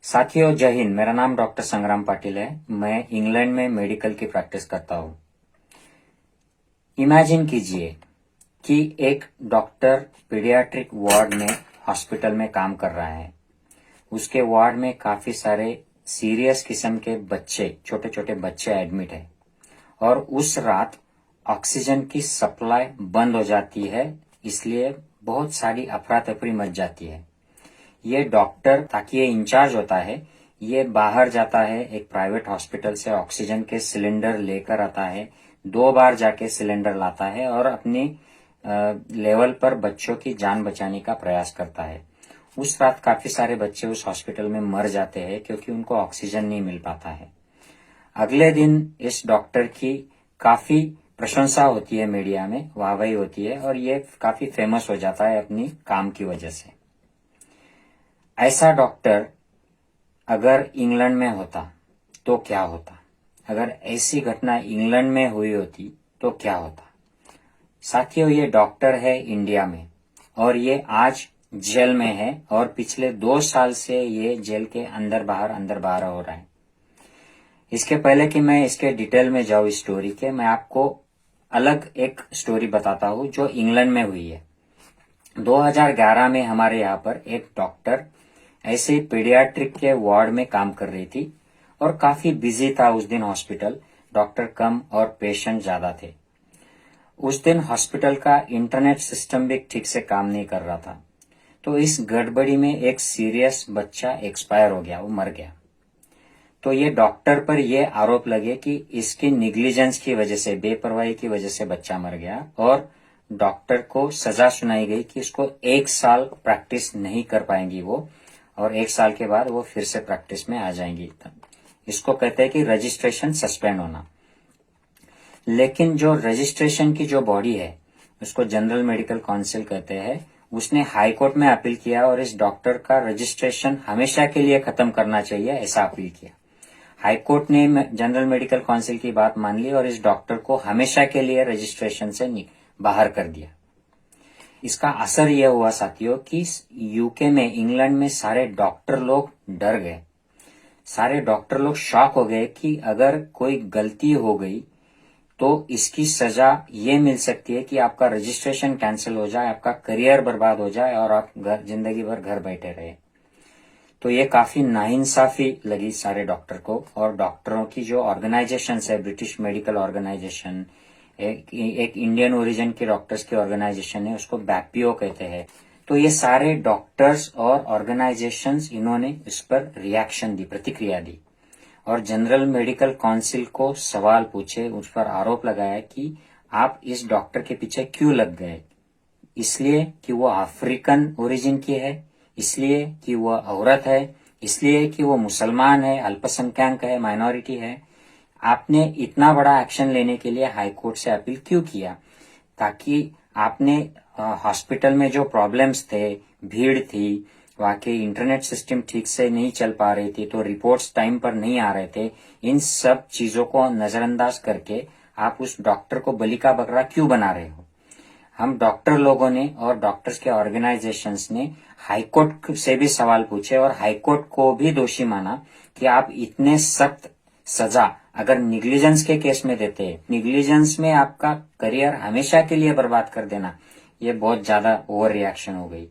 साथियों, जय हिंद। मेरा नाम डॉक्टर संग्राम पाटिल है। मैं इंग्लैंड में मेडिकल की प्रैक्टिस करता हूँ। इमेजिन कीजिए कि एक डॉक्टर पीडियाट्रिक वार्ड में हॉस्पिटल में काम कर रहा है। उसके वार्ड में काफी सारे सीरियस किस्म के बच्चे, छोटे छोटे बच्चे एडमिट है और उस रात ऑक्सीजन की सप्लाई बंद हो जाती है, इसलिए बहुत सारी अफरा तफरी मच जाती है। ये डॉक्टर, ताकि ये इंचार्ज होता है, ये बाहर जाता है, एक प्राइवेट हॉस्पिटल से ऑक्सीजन के सिलेंडर लेकर आता है, 2 बार जाके सिलेंडर लाता है और अपनी लेवल पर बच्चों की जान बचाने का प्रयास करता है। उस रात काफी सारे बच्चे उस हॉस्पिटल में मर जाते हैं क्योंकि उनको ऑक्सीजन नहीं मिल पाता है। अगले दिन इस डॉक्टर की काफी प्रशंसा होती है, मीडिया में वाहवाही होती है और ये काफी फेमस हो जाता है अपनी काम की वजह से। ऐसा डॉक्टर अगर इंग्लैंड में होता तो क्या होता? अगर ऐसी घटना इंग्लैंड में हुई होती तो क्या होता? साथियों, ये डॉक्टर है इंडिया में और ये आज जेल में है और पिछले 2 साल से ये जेल के अंदर बाहर हो रहा है। इसके पहले कि मैं इसके डिटेल में जाऊं इस स्टोरी के, मैं आपको अलग एक स्टोरी बताता हूं जो इंग्लैंड में हुई है। 2011 में हमारे यहाँ पर एक डॉक्टर ऐसे ही पीडियाट्रिक के वार्ड में काम कर रही थी और काफी बिजी था उस दिन हॉस्पिटल। डॉक्टर कम और पेशेंट ज्यादा थे। उस दिन हॉस्पिटल का इंटरनेट सिस्टम भी ठीक से काम नहीं कर रहा था, तो इस गड़बड़ी में एक सीरियस बच्चा एक्सपायर हो गया, वो मर गया। तो ये डॉक्टर पर यह आरोप लगे कि इसकी निग्लिजेंस की वजह से, बेपरवाही की वजह से बच्चा मर गया और डॉक्टर को सजा सुनाई गई कि उसको 1 साल प्रैक्टिस नहीं कर पाएंगी वो, और 1 साल के बाद वो फिर से प्रैक्टिस में आ जाएंगी। इसको कहते हैं कि रजिस्ट्रेशन सस्पेंड होना। लेकिन जो रजिस्ट्रेशन की जो बॉडी है, उसको जनरल मेडिकल काउंसिल कहते हैं, उसने हाई कोर्ट में अपील किया और इस डॉक्टर का रजिस्ट्रेशन हमेशा के लिए खत्म करना चाहिए, ऐसा अपील किया। हाई कोर्ट ने जनरल मेडिकल काउंसिल की बात मान ली और इस डॉक्टर को हमेशा के लिए रजिस्ट्रेशन से बाहर कर दिया। इसका असर यह हुआ साथियों कि यूके में, इंग्लैंड में सारे डॉक्टर लोग डर गए। सारे डॉक्टर लोग शॉक हो गए कि अगर कोई गलती हो गई तो इसकी सजा ये मिल सकती है कि आपका रजिस्ट्रेशन कैंसिल हो जाए, आपका करियर बर्बाद हो जाए और आप जिंदगी भर घर बैठे रहे। तो ये काफी नाइंसाफी लगी सारे डॉक्टर को। और डॉक्टरों की जो ऑर्गेनाइजेशन है, ब्रिटिश मेडिकल ऑर्गेनाइजेशन, एक इंडियन ओरिजिन के डॉक्टर्स की ऑर्गेनाइजेशन है, उसको बैपीओ कहते हैं। तो ये सारे डॉक्टर्स और ऑर्गेनाइजेशंस, इन्होंने इस पर रिएक्शन दी, प्रतिक्रिया दी और जनरल मेडिकल काउंसिल को सवाल पूछे, उस पर आरोप लगाया कि आप इस डॉक्टर के पीछे क्यों लग गए? इसलिए कि वो अफ्रीकन ओरिजिन की है, इसलिए कि वो औरत है, इसलिए कि वो मुसलमान है, अल्पसंख्यक है, माइनॉरिटी है। आपने इतना बड़ा एक्शन लेने के लिए हाई कोर्ट से अपील क्यों किया? ताकि आपने हॉस्पिटल में जो प्रॉब्लम्स थे, भीड़ थी, वहाँ के इंटरनेट सिस्टम ठीक से नहीं चल पा रही थी, तो रिपोर्ट्स टाइम पर नहीं आ रहे थे, इन सब चीजों को नजरअंदाज करके आप उस डॉक्टर को बलि का बकरा क्यों बना रहे हो? हम डॉक्टर लोगों ने और डॉक्टर्स के ऑर्गेनाइजेशंस ने हाईकोर्ट से भी सवाल पूछे और हाईकोर्ट को भी दोषी माना कि आप इतने सख्त सजा अगर निग्लिजेंस के केस में देते हैं, निग्लिजेंस में आपका करियर हमेशा के लिए बर्बाद कर देना, ये बहुत ज्यादा ओवर रिएक्शन हो गई।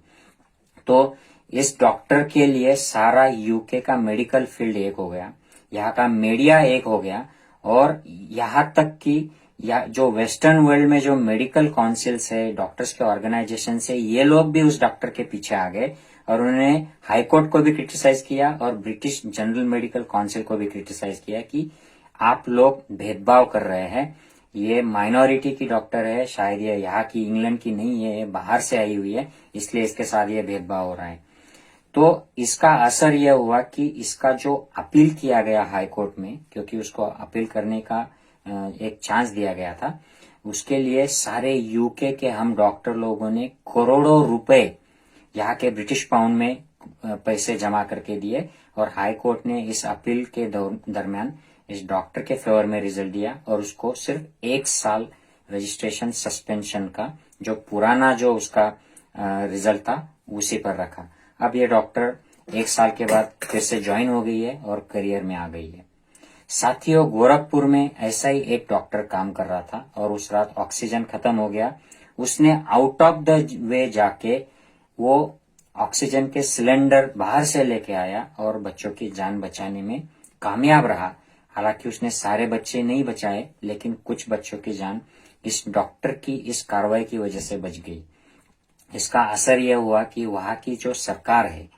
तो इस डॉक्टर के लिए सारा यूके का मेडिकल फील्ड एक हो गया, यहाँ का मीडिया एक हो गया और यहाँ तक कि या जो वेस्टर्न वर्ल्ड में जो मेडिकल काउंसिल्स है, डॉक्टर्स के ऑर्गेनाइजेशन से, ये लोग भी उस डॉक्टर के पीछे आ गए और उन्होंने हाईकोर्ट को भी क्रिटिसाइज किया और ब्रिटिश जनरल मेडिकल काउंसिल को भी क्रिटिसाइज किया कि आप लोग भेदभाव कर रहे हैं। ये माइनॉरिटी की डॉक्टर है, शायद ये यहाँ की, इंग्लैंड की नहीं है, ये बाहर से आई हुई है, इसलिए इसके साथ ये भेदभाव हो रहा है। तो इसका असर यह हुआ कि इसका जो अपील किया गया हाई कोर्ट में, क्योंकि उसको अपील करने का एक चांस दिया गया था, उसके लिए सारे यूके के हम डॉक्टर लोगों ने करोड़ों रुपए यहाँ के ब्रिटिश पाउंड में पैसे जमा करके दिए और हाई कोर्ट ने इस अपील के दरमियान इस डॉक्टर के फेवर में रिजल्ट दिया और उसको सिर्फ 1 साल रजिस्ट्रेशन सस्पेंशन का, जो पुराना जो उसका रिजल्ट था, उसी पर रखा। अब ये डॉक्टर 1 साल के बाद फिर से ज्वाइन हो गई है और करियर में आ गई है। साथियों, गोरखपुर में ऐसा ही एक डॉक्टर काम कर रहा था और उस रात ऑक्सीजन खत्म हो गया। उसने आउट ऑफ द वे जाके वो ऑक्सीजन के सिलेंडर बाहर से लेके आया और बच्चों की जान बचाने में कामयाब रहा। हालांकि उसने सारे बच्चे नहीं बचाए, लेकिन कुछ बच्चों की जान इस डॉक्टर की इस कार्रवाई की वजह से बच गई। इसका असर यह हुआ कि वहां की जो सरकार है,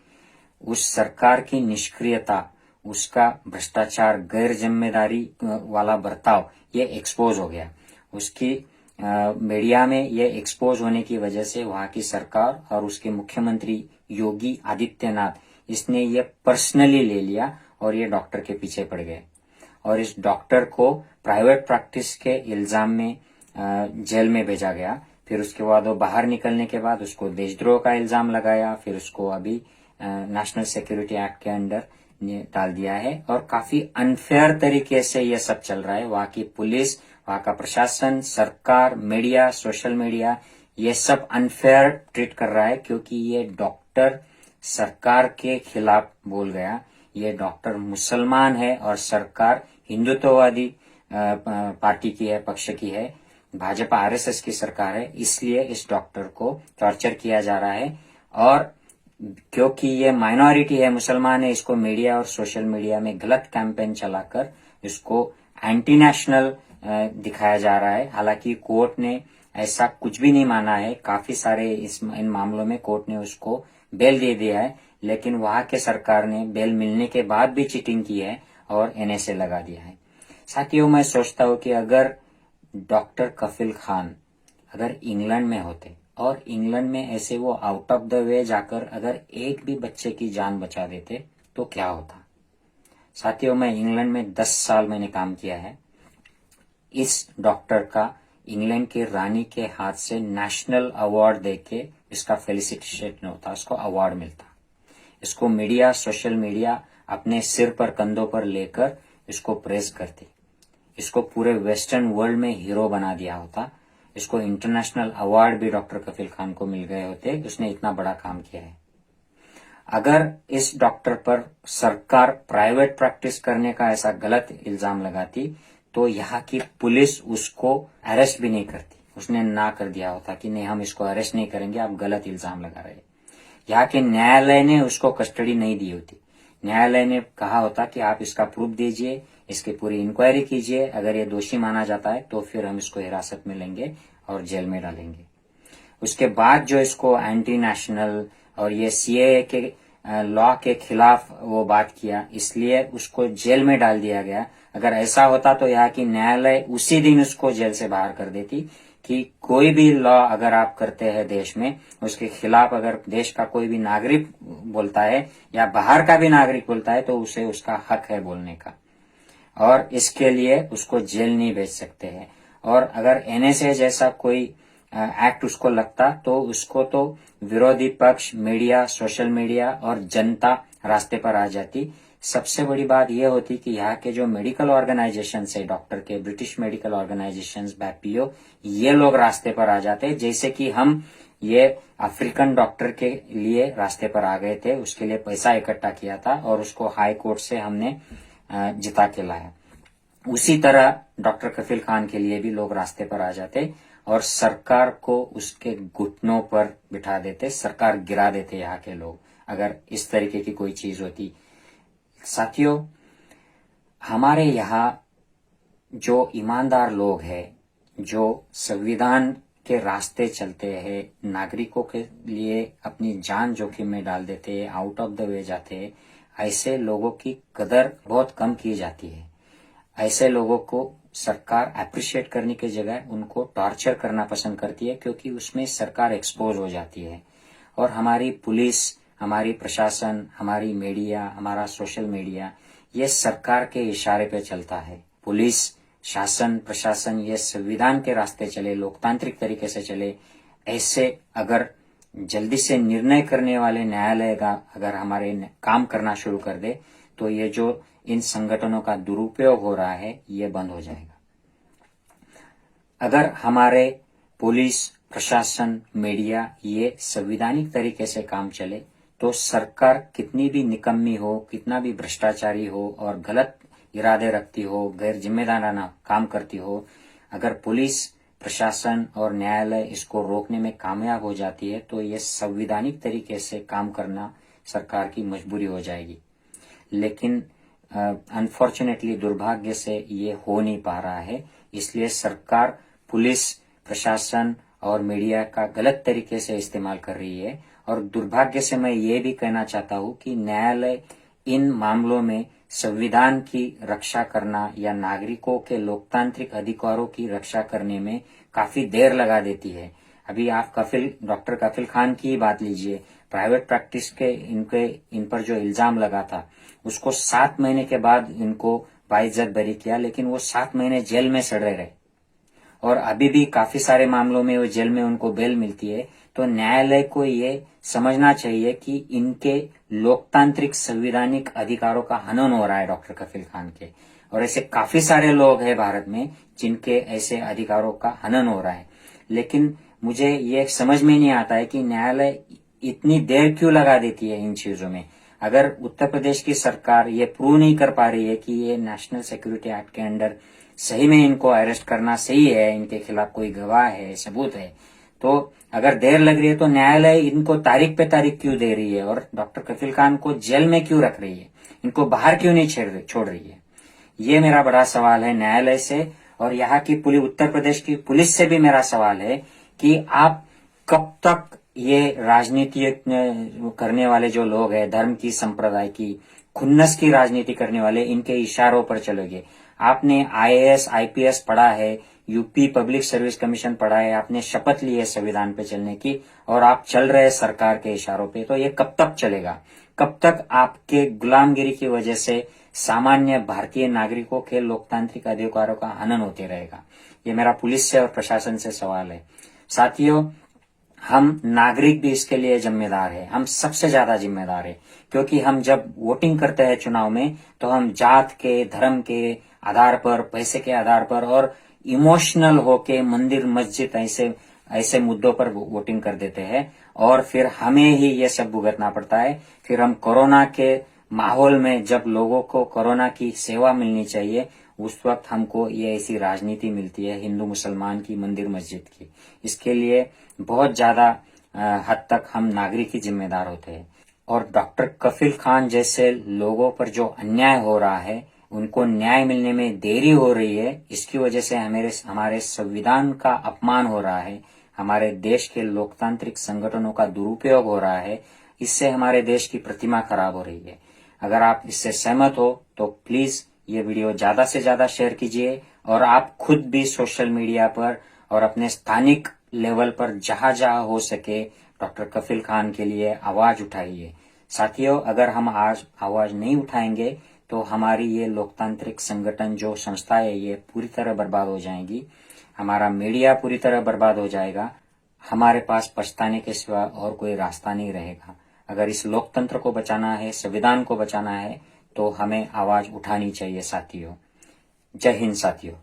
उस सरकार की निष्क्रियता, उसका भ्रष्टाचार, गैर जिम्मेदारी वाला बर्ताव, ये एक्सपोज हो गया। उसकी मीडिया में ये एक्सपोज होने की वजह से वहां की सरकार और उसके मुख्यमंत्री योगी आदित्यनाथ, इसने ये पर्सनली ले लिया और ये डॉक्टर के पीछे पड़ गए और इस डॉक्टर को प्राइवेट प्रैक्टिस के इल्जाम में जेल में भेजा गया। फिर उसके बाद वो बाहर निकलने के बाद उसको देशद्रोह का इल्जाम लगाया। फिर उसको अभी नेशनल सिक्योरिटी एक्ट के अंडर डाल दिया है और काफी अनफेयर तरीके से ये सब चल रहा है। वहां की पुलिस, वहां का प्रशासन, सरकार, मीडिया, सोशल मीडिया, ये सब अनफेयर ट्रीट कर रहा है क्योंकि ये डॉक्टर सरकार के खिलाफ बोल गया। ये डॉक्टर मुसलमान है और सरकार हिंदुत्ववादी पार्टी की है, पक्ष की है, भाजपा आरएसएस की सरकार है। इसलिए इस डॉक्टर को टॉर्चर किया जा रहा है और क्योंकि ये माइनॉरिटी है, मुसलमान है, इसको मीडिया और सोशल मीडिया में गलत कैंपेन चलाकर इसको एंटी नेशनल दिखाया जा रहा है। हालांकि कोर्ट ने ऐसा कुछ भी नहीं माना है। काफी सारे इन मामलों में कोर्ट ने उसको बेल दे दिया है, लेकिन वहां के सरकार ने बेल मिलने के बाद भी चीटिंग की है और एनएसए लगा दिया है। साथियों, मैं सोचता हूं कि अगर डॉक्टर कफील खान अगर इंग्लैंड में होते और इंग्लैंड में ऐसे वो आउट ऑफ द वे जाकर अगर एक भी बच्चे की जान बचा देते तो क्या होता। साथियों, मैं इंग्लैंड में 10 साल मैंने काम किया है। इस डॉक्टर का इंग्लैंड की रानी के हाथ से नेशनल अवार्ड देके इसका फेलिसिटेशन होता, इसको अवार्ड मिलता। इसको मीडिया, सोशल मीडिया अपने सिर पर, कंधों पर लेकर इसको प्रेज करती। इसको पूरे वेस्टर्न वर्ल्ड में हीरो बना दिया होता। इसको इंटरनेशनल अवार्ड भी डॉक्टर कफील खान को मिल गए होते, उसने इतना बड़ा काम किया है। अगर इस डॉक्टर पर सरकार प्राइवेट प्रैक्टिस करने का ऐसा गलत इल्जाम लगाती तो यहाँ की पुलिस उसको अरेस्ट भी नहीं करती। उसने ना कर दिया होता कि नहीं, हम इसको अरेस्ट नहीं करेंगे, आप गलत इल्जाम लगा रहे हैं। यहाँ के न्यायालय ने उसको कस्टडी नहीं दी होती। न्यायालय ने कहा होता कि आप इसका प्रूफ दीजिए, इसकी पूरी इंक्वायरी कीजिए, अगर ये दोषी माना जाता है तो फिर हम इसको हिरासत में लेंगे और जेल में डालेंगे। उसके बाद जो इसको एंटी नेशनल और ये सीएए के लॉ के खिलाफ वो बात किया, इसलिए उसको जेल में डाल दिया गया। अगर ऐसा होता तो यहाँ की न्यायालय उसी दिन उसको जेल से बाहर कर देती कि कोई भी लॉ अगर आप करते हैं देश में, उसके खिलाफ अगर देश का कोई भी नागरिक बोलता है या बाहर का भी नागरिक बोलता है तो उसे उसका हक है बोलने का और इसके लिए उसको जेल नहीं भेज सकते हैं। और अगर एनएसए जैसा कोई एक्ट उसको लगता तो उसको तो विरोधी पक्ष, मीडिया, सोशल मीडिया और जनता रास्ते पर आ जाती। सबसे बड़ी बात यह होती कि यहाँ के जो मेडिकल ऑर्गेनाइजेशन है, डॉक्टर के ब्रिटिश मेडिकल ऑर्गेनाइजेशन, बैपीओ, ये लोग रास्ते पर आ जाते। जैसे कि हम ये अफ्रीकन डॉक्टर के लिए रास्ते पर आ गए थे, उसके लिए पैसा इकट्ठा किया था और उसको हाई कोर्ट से हमने जिता के लाया। उसी तरह डॉक्टर कफील खान के लिए भी लोग रास्ते पर आ जाते और सरकार को उसके घुटनों पर बिठा देते, सरकार गिरा देते यहाँ के लोग, अगर इस तरीके की कोई चीज होती। साथियों, हमारे यहाँ जो ईमानदार लोग हैं, जो संविधान के रास्ते चलते हैं, नागरिकों के लिए अपनी जान जोखिम में डाल देते हैं, आउट ऑफ द वे जाते हैं, ऐसे लोगों की कदर बहुत कम की जाती है। ऐसे लोगों को सरकार अप्रिशिएट करने की जगह उनको टॉर्चर करना पसंद करती है क्योंकि उसमें सरकार एक्सपोज हो जाती है। और हमारी पुलिस, हमारी प्रशासन, हमारी मीडिया, हमारा सोशल मीडिया, ये सरकार के इशारे पे चलता है। पुलिस, शासन, प्रशासन ये संविधान के रास्ते चले, लोकतांत्रिक तरीके से चले। ऐसे अगर जल्दी से निर्णय करने वाले न्यायालय का अगर हमारे काम करना शुरू कर दे तो ये जो इन संगठनों का दुरुपयोग हो रहा है ये बंद हो जाएगा। अगर हमारे पुलिस, प्रशासन, मीडिया ये संवैधानिक तरीके से काम चले तो सरकार कितनी भी निकम्मी हो, कितना भी भ्रष्टाचारी हो और गलत इरादे रखती हो, गैर जिम्मेदाराना काम करती हो, अगर पुलिस प्रशासन और न्यायालय इसको रोकने में कामयाब हो जाती है तो ये संवैधानिक तरीके से काम करना सरकार की मजबूरी हो जाएगी। लेकिन अनफॉर्चुनेटली दुर्भाग्य से ये हो नहीं पा रहा है। इसलिए सरकार पुलिस प्रशासन और मीडिया का गलत तरीके से इस्तेमाल कर रही है। और दुर्भाग्य से मैं ये भी कहना चाहता हूं कि न्यायालय इन मामलों में संविधान की रक्षा करना या नागरिकों के लोकतांत्रिक अधिकारों की रक्षा करने में काफी देर लगा देती है। अभी आप डॉक्टर कफील खान की ही बात लीजिए। प्राइवेट प्रैक्टिस के इन पर जो इल्जाम लगा था उसको 7 महीने के बाद इनको बाइज्जत बरी किया, लेकिन वो 7 महीने जेल में सड़े रहे और अभी भी काफी सारे मामलों में वो जेल में उनको बेल मिलती है। तो न्यायालय को ये समझना चाहिए कि इनके लोकतांत्रिक संवैधानिक अधिकारों का हनन हो रहा है डॉक्टर कफील खान के, और ऐसे काफी सारे लोग हैं भारत में जिनके ऐसे अधिकारों का हनन हो रहा है। लेकिन मुझे ये समझ में नहीं आता है कि न्यायालय इतनी देर क्यों लगा देती है इन चीजों में। अगर उत्तर प्रदेश की सरकार ये प्रूव नहीं कर पा रही है कि ये नेशनल सिक्योरिटी एक्ट के अंडर सही में इनको अरेस्ट करना सही है, इनके खिलाफ कोई गवाह है, सबूत है, तो अगर देर लग रही है तो न्यायालय इनको तारीख पे तारीख क्यों दे रही है और डॉक्टर कफील खान को जेल में क्यों रख रही है, इनको बाहर क्यों नहीं छोड़ रही है। ये मेरा बड़ा सवाल है न्यायालय से। और यहाँ की उत्तर प्रदेश की पुलिस से भी मेरा सवाल है कि आप कब तक ये राजनीति करने वाले जो लोग हैं, धर्म की संप्रदाय की खुन्नस की राजनीति करने वाले, इनके इशारों पर चलोगे। आपने आईएएस आईपीएस पढ़ा है, यूपी पब्लिक सर्विस कमीशन पढ़ा है, आपने शपथ ली है संविधान पे चलने की और आप चल रहे सरकार के इशारों पे, तो ये कब तक चलेगा? कब तक आपके गुलामगिरी की वजह से सामान्य भारतीय नागरिकों के लोकतांत्रिक अधिकारों का हनन होते रहेगा? ये मेरा पुलिस से और प्रशासन से सवाल है। साथियों, हम नागरिक भी इसके लिए जिम्मेदार है, हम सबसे ज्यादा जिम्मेदार है, क्योंकि हम जब वोटिंग करते हैं चुनाव में तो हम जात के, धर्म के आधार पर, पैसे के आधार पर और इमोशनल होके मंदिर मस्जिद ऐसे मुद्दों पर वोटिंग कर देते हैं और फिर हमें ही ये सब भुगतना पड़ता है। फिर हम कोरोना के माहौल में जब लोगों को कोरोना की सेवा मिलनी चाहिए उस वक्त हमको ये ऐसी राजनीति मिलती है हिंदू मुसलमान की, मंदिर मस्जिद की। इसके लिए बहुत ज्यादा हद तक हम नागरिक ही जिम्मेदार होते हैं। और डॉक्टर कफील खान जैसे लोगों पर जो अन्याय हो रहा है, उनको न्याय मिलने में देरी हो रही है, इसकी वजह से हमारे संविधान का अपमान हो रहा है, हमारे देश के लोकतांत्रिक संगठनों का दुरुपयोग हो रहा है, इससे हमारे देश की प्रतिमा खराब हो रही है। अगर आप इससे सहमत हो तो प्लीज ये वीडियो ज्यादा से ज्यादा शेयर कीजिए और आप खुद भी सोशल मीडिया पर और अपने स्थानिक लेवल पर जहां जहां हो सके डॉक्टर कफील खान के लिए आवाज उठाइए। साथियों, अगर हम आज आवाज नहीं उठाएंगे तो हमारी ये लोकतांत्रिक संगठन जो संस्था है ये पूरी तरह बर्बाद हो जाएंगी, हमारा मीडिया पूरी तरह बर्बाद हो जाएगा, हमारे पास पछताने के सिवा और कोई रास्ता नहीं रहेगा। अगर इस लोकतंत्र को बचाना है, संविधान को बचाना है, तो हमें आवाज उठानी चाहिए साथियों। जय हिंद साथियों।